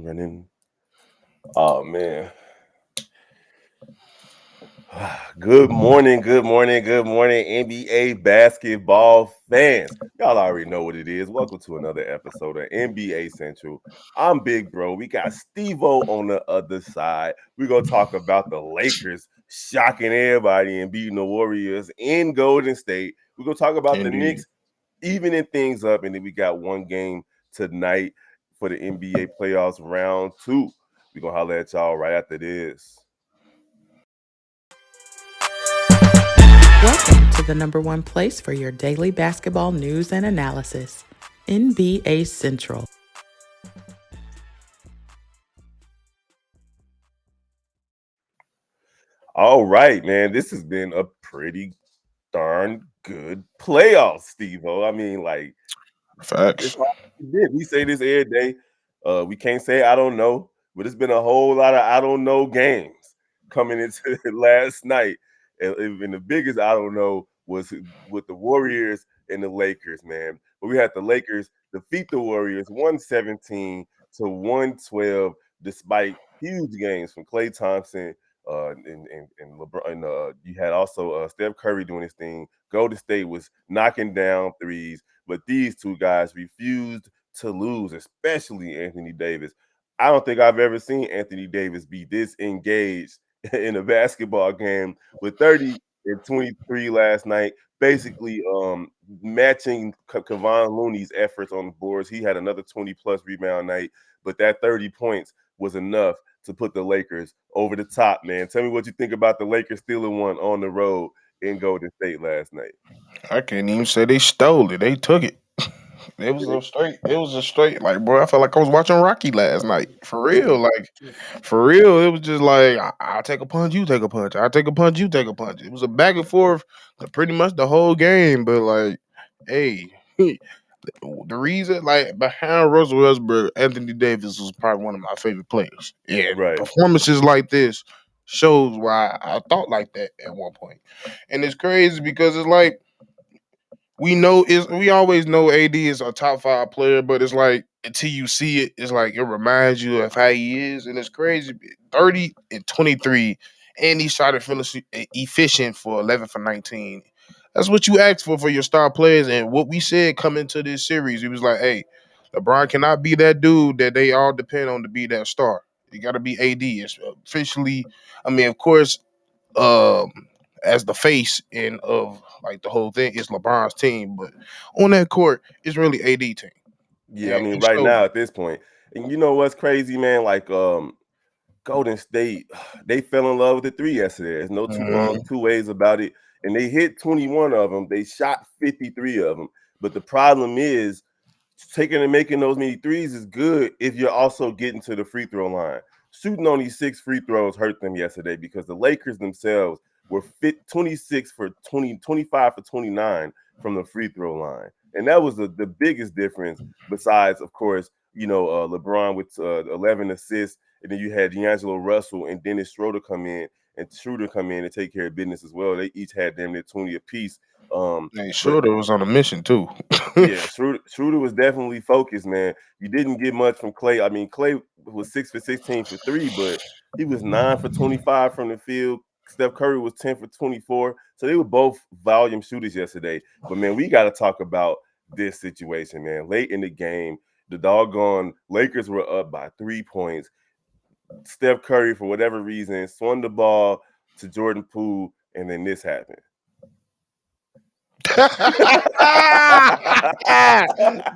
Running. Oh man. Good morning, NBA basketball fans. Y'all already know what it is. Welcome to another episode of NBA Central. I'm Big Bro. We got Steve-O on the other side. We're gonna talk about the Lakers shocking everybody and beating the Warriors in Golden State. We're gonna talk about the Indeed. Knicks evening things up, and then we got one game tonight for the NBA playoffs round 2. We're gonna holler at y'all right after this. Welcome to the number one place for your daily basketball news and analysis, NBA Central. All right, man. This has been a pretty darn good playoff, Steve-O. I mean, like, it's Facts. hard to predict. We say this every day. We can't say I don't know, but it's been a whole lot of I don't know games coming into last night. And the biggest I don't know was with the Warriors and the Lakers, man. But we had the Lakers defeat the Warriors 117 to 112, despite huge games from Klay Thompson. And LeBron, and you had also Steph Curry doing his thing. Golden State was knocking down threes, but these two guys refused to lose, especially Anthony Davis. I don't think I've ever seen Anthony Davis be this engaged in a basketball game with 30 and 23 last night, basically matching Kevon Looney's efforts on the boards. He had another 20-plus rebound night, but that 30 points was enough to put the Lakers over the top, man. Tell me what you think about the Lakers stealing one on the road in Golden State last night. I can't even say they stole it. They took it. It was a straight. It was a straight. Like, bro, I felt like I was watching Rocky last night. For real. Like, for real. It was just like I'll take a punch, you take a punch. I'll take a punch, you take a punch. It was a back and forth, pretty much the whole game. But like, hey, the reason, like, behind Russell Westbrook, Anthony Davis was probably one of my favorite players. And Right. performances like this shows why I thought like that at one point. And it's crazy because it's like we always know AD is a top five player, but it's like until you see it, it's like it reminds you of how he is, and it's crazy. 30 and 23, and he shot efficient for 11 for 19. That's what you asked for your star players, and what we said coming to this series, it was like, hey, LeBron cannot be that dude that they all depend on to be that star. You got to be AD. It's officially, I mean, of course, um as the face and of like the whole thing is LeBron's team, but on that court, it's really AD team, Yeah, I and mean, he right showed now it. at this point, and you know what's crazy, man? Like, Golden State, they fell in love with the three yesterday. There's no Mhm. two ways about it. And they hit 21 of them. They shot 53 of them. But the problem is taking and making those many threes is good if you're also getting to the free throw line. Shooting only 6 free throws hurt them yesterday because the Lakers themselves were 26 for 20, 25 for 29 from the free throw line. And that was the biggest difference, besides, of course, LeBron with 11 assists. And then you had D'Angelo Russell and Dennis Schroeder come in and take care of business as well. They each had damn near 20 apiece. Hey, But Schroeder was on a mission too. yeah, Schroeder was definitely focused, man. You didn't get much from Klay. I mean, Klay was 6 for 16 for three, but he was 9 for 25 from the field. Steph Curry was 10 for 24. So they were both volume shooters yesterday. But man, we got to talk about this situation, man. Late in the game, the doggone Lakers were up by 3 points. Steph Curry, for whatever reason, swung the ball to Jordan Poole, and then this happened.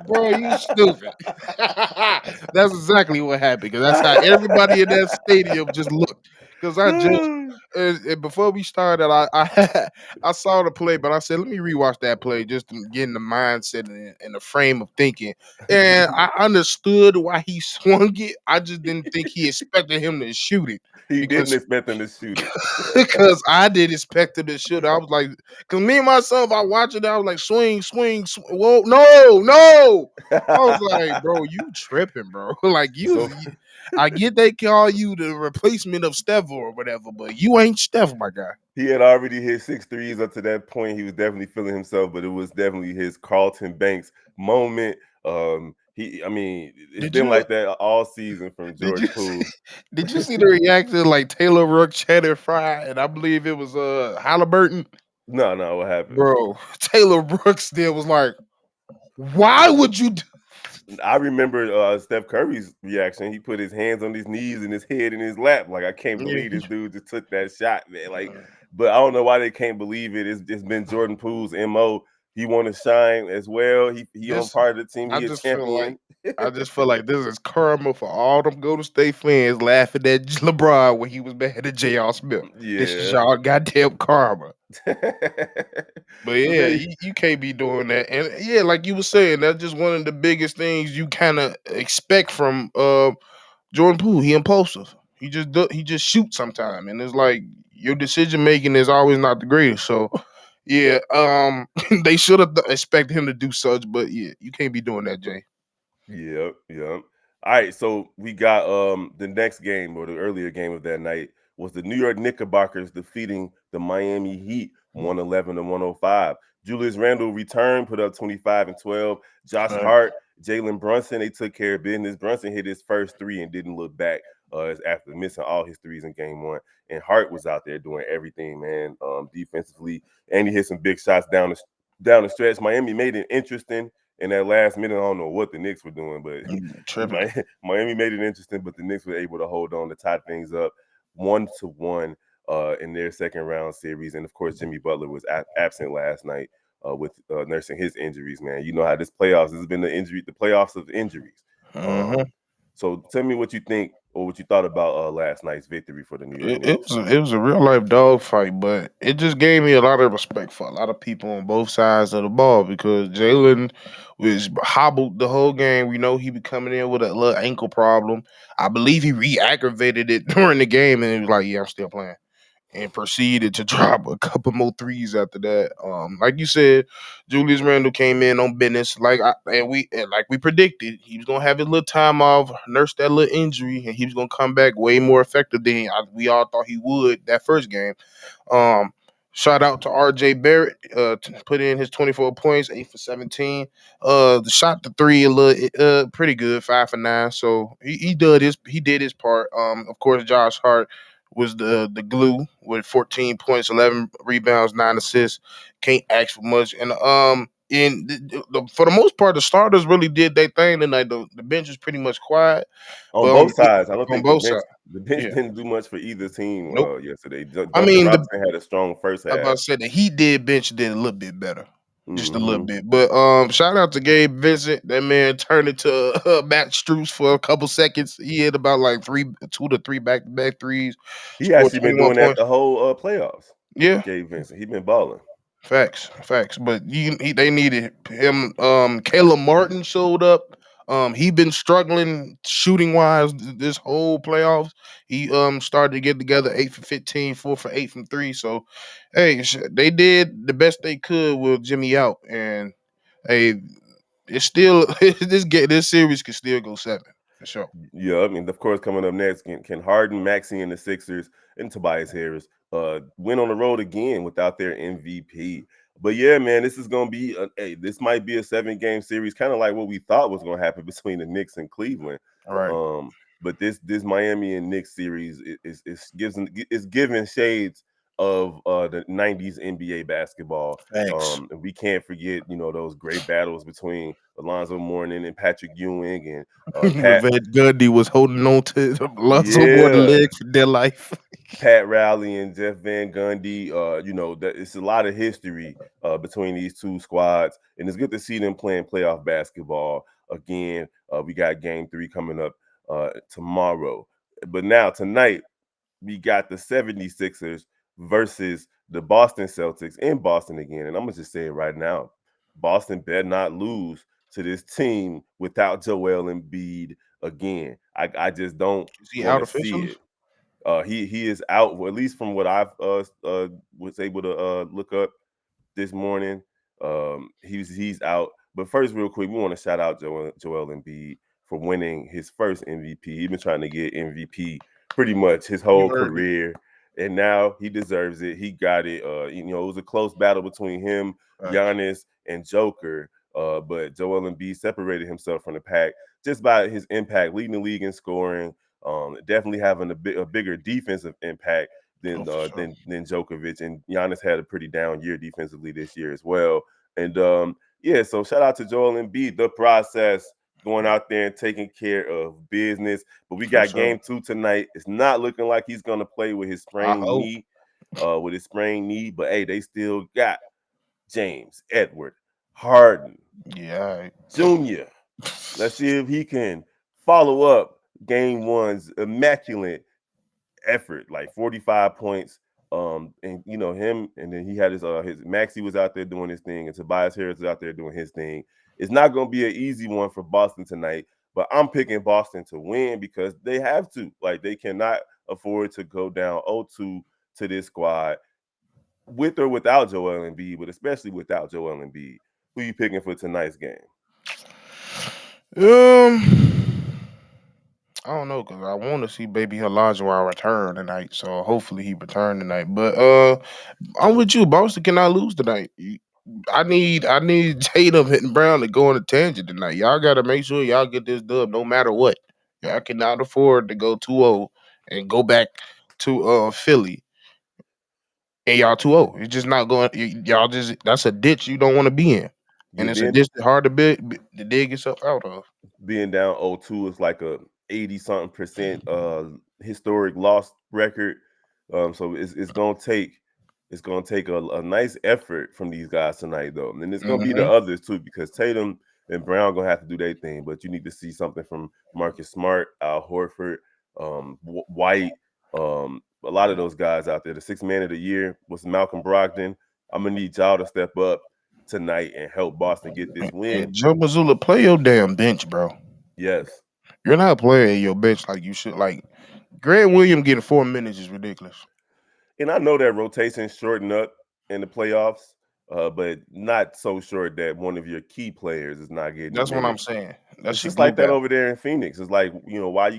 Bro, you stupid. That's exactly what happened because that's how everybody in that stadium just looked. Because I just before we started, I saw the play, but I said let me rewatch that play just to get in the mindset and the frame of thinking, and I understood why he swung it. I just didn't think he expected him to shoot it He didn't because expect them to shoot it. because I did expect him to shoot. I was like, because me and myself, I watched it. I was like, swing, swing, whoa, no, no. I was like, bro, you tripping, bro. Like So I get they call you the replacement of Steph or whatever, but you ain't Steph, my guy. he had already hit 6 threes up to that point. He was definitely feeling himself, but it was definitely his Carlton Banks moment. I mean, it's Did been you like that all season from did Jordan you Poole. did you see the reaction like Taylor Rook, Cheddar Fry, and I believe it was Halliburton? No, no, what happened? Bro, Taylor Brooks still was like, why would you do I remember Steph Curry's reaction. He put his hands on his knees and his head in his lap. Like, I can't yeah, believe this dude just took that shot, man. Like, but I don't know why they can't believe it. It's been Jordan Poole's MO. He want to shine as well. He on this part of the team. I He a just feel like champion. this is karma for all them Golden State fans laughing at LeBron when he was mad at J.R. Smith. This is Yeah. y'all goddamn karma. But But yeah, then, you can't be doing that. And yeah, like you were saying, that's just one of the biggest things you kind of expect from Jordan Poole. He impulsive. He just shoots sometime, and it's like your decision making is always not the greatest. So yeah, they should have expected him to do such, but yeah, you can't be doing that, Jay. yep, yep. All right, so we got the next game, or the earlier game of that night, was the New York Knickerbockers defeating the Miami Heat 111 to 105. Julius Randle returned, put up 25 and 12. Josh Facts. Hart, Jalen Brunson, they took care of business. Brunson hit his first three and didn't look back after missing all his threes in game one. And Hart was out there doing everything, man, defensively, and he hit some big shots down the stretch. Miami made it interesting in that last minute. I don't know what the Knicks were doing, but Tripping. Miami made it interesting, but the Knicks were able to hold on to tie things up 1-1 in their second round series. And of course, Jimmy Butler was absent last night with nursing his injuries. Man, you know how this has been the playoffs of injuries. Hmm. Um, so tell me what you think or what you thought about last night's victory for the New York Knicks. It was a real life dog fight, but it just gave me a lot of respect for a lot of people on both sides of the ball because Jalen was hobbled the whole game. We know he be coming in with a little ankle problem. I believe he re-aggravated it during the game, and he was like, "Yeah, I'm still playing." And proceeded to drop a couple more threes after that. Like you said, Julius Randle came in on business, like we predicted. He was gonna have his little time off, nurse that little injury, and he was gonna come back way more effective than we all thought he would that first game. Um, Shout out to R.J. Barrett, put in his 24 points, 8 for 17. The shot the three a little, pretty good, 5 for 9. So he did his part. Of course, Josh Hart was the glue with 14 points, 11 rebounds, 9 assists. Can't ask for much. And for the most part, the starters really did their thing tonight. The bench is pretty much quiet, On but both sides, I don't on think the both bench sides, the bench yeah, didn't do much for either team nope. yesterday. I Duncan mean, Robinson had a strong first I about half. to say the Heat did a little bit better, just a little Hmm. bit. But shout out to Gabe Vincent. That man turned into Matt Strus for a couple seconds. He hit about like 2 to 3 back-to-back threes. He Scored actually been 21 doing that points. the whole playoffs. Yeah, Gabe Vincent, he been balling. facts. But they needed him. Caleb Martin showed up. He been struggling shooting wise this whole playoffs. He started to get together 8 for 15, 4 for 8 from three. So, hey, they did the best they could with Jimmy out, and hey, it's still this series could still go 7 for sure. Yeah, I mean, of course, coming up next, can Harden, Maxey, and the Sixers, and Tobias Harris win on the road again without their MVP. But yeah, man, this is gonna be this might be a 7 game series, kind of like what we thought was gonna happen between the Knicks and Cleveland. All right, Um, but this Miami and Knicks series is giving shades of the '90s NBA basketball. thanks. And we can't forget, those great battles between Alonzo Mourning and Patrick Ewing and When Pat. Van Gundy was holding on to Lonzo Moore Yeah, leg for dear life. Pat Riley and Jeff Van Gundy. That it's a lot of history between these two squads, and it's good to see them playing playoff basketball again. We got Game 3 coming up tomorrow, but now tonight we got the 76ers versus the Boston Celtics in Boston again. And I'm gonna just say it right now: Boston better not lose to this team without Joel Embiid again. I just don't Is he want out to see officially? it. He is out, well, at least from what I've was able to look up this morning. He's out. But first, real quick, we want to shout out Joel Embiid for winning his first MVP. He's been trying to get MVP pretty much his You whole heard it. career, and now he deserves it. He got it. It was a close battle between him, Facts. Giannis, and Joker. But Joel Embiid separated himself from the pack just by his impact, leading the league in scoring. Definitely having a bigger defensive impact Oh, than for sure. Djokovic, and Giannis had a pretty down year defensively this year as well. And yeah, so shout out to Joel Embiid, the process, going out there and taking care of business. But we For got sure. game 2 tonight. It's not looking like he's gonna play with his I sprained hope. knee, But hey, they still got James, Edward, Harden, Yeah. Jr. Let's see if he can follow up game 1's immaculate effort, like 45 points. And him, and then he had his Maxey was out there doing his thing, and Tobias Harris was out there doing his thing. It's not going to be an easy one for Boston tonight, but I'm picking Boston to win because they have to. Like, they cannot afford to go down 0-2 to this squad with or without Joel Embiid, but especially without Joel Embiid. Who you picking for tonight's game? I don't know because I want to see Baby Olajuwon return tonight, so hopefully he return tonight. But I'm with you. Boston cannot lose tonight. I need Tatum hitting Brown to go on a tangent tonight. Y'all got to make sure y'all get this dub no matter what. Y'all cannot afford to go 2-0 and go back to Philly and y'all 2-0. It's just not going. Y'all just that's a ditch you don't want to be in, Yeah, and it's a ditch that's hard to dig yourself out of. being down 0-2 is like a 80 something percent historic loss record. So it's gonna take a nice effort from these guys tonight, though, and it's gonna be the Hmm. others too, because Tatum and Brown gonna have to do their thing. But you need to see something from Marcus Smart, Al Horford, White, a lot of those guys out there. The sixth man of the year was Malcolm Brogdon. I'm gonna need y'all to step up tonight and help Boston get this And win. Joe Mazzulla, play your damn bench, bro. Yes. You're not playing your bench like you should. Like Grant Williams getting 4 minutes is ridiculous. And I know that rotations shorten up in the playoffs, but not so short that one of your key players is not getting That's what I'm minutes. saying. That It's shit just glue like that battle. over there in Phoenix. It's like, why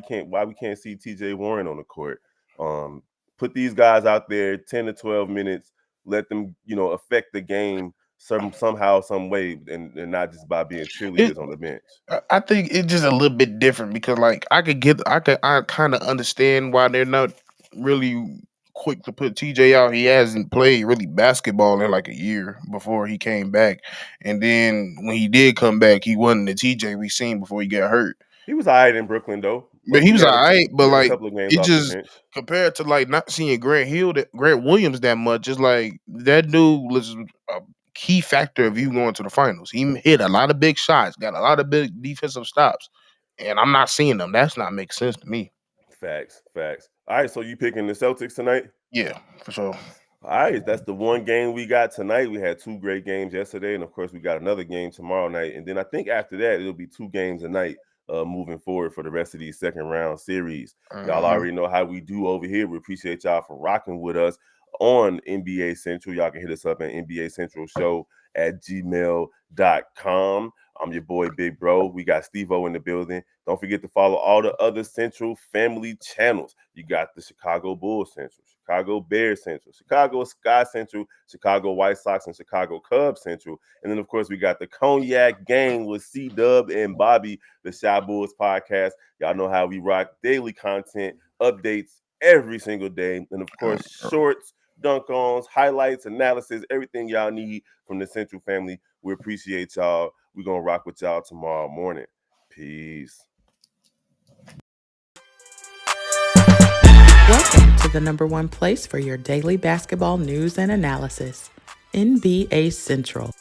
we can't see TJ Warren on the court. Um, put these guys out there 10 to 12 minutes, let them, affect the game somehow, some way, and not just by being It, cheerleaders on the bench. I think it's just a little bit different because like I kind of understand why they're not really quick to put TJ out. He hasn't played really basketball in like a year before he came back, and then when he did come back, he wasn't the TJ we seen before he got hurt. He was all right in Brooklyn, though. But he He was had alright, but a like couple of games it off the just bench. compared to like not seeing Grant Williams that much, it's like that dude was a key factor of you going to the finals. He hit a lot of big shots, got a lot of big defensive stops, and I'm not seeing them. That's not make sense to me. Facts, facts. All right, so you picking the Celtics tonight? Yeah, for sure. All right, that's the one game we got tonight. We had two great games yesterday, and of course, we got another game tomorrow night. And then I think after that, it'll be two games a night moving forward for the rest of these second round series. Y'all Hmm. already know how we do over here. We appreciate y'all for rocking with us on NBA Central. Y'all can hit us up at NBA Central Show at gmail.com. I'm your boy, Big Bro. We got Steve-O in the building. Don't forget to follow all the other Central family channels. You got the Chicago Bulls Central, Chicago Bears Central, Chicago Sky Central, Chicago White Sox, and Chicago Cubs Central. And then, of course, we got the Cognac Gang with C-Dub and Bobby, the Shy Bulls podcast. Y'all know how we rock daily content, updates every single day. And, of course, shorts, dunk-ons, highlights, analysis, everything y'all need from the Central family. We appreciate y'all. We're going to rock with y'all tomorrow morning. Peace. Welcome to the number one place for your daily basketball news and analysis, NBA Central.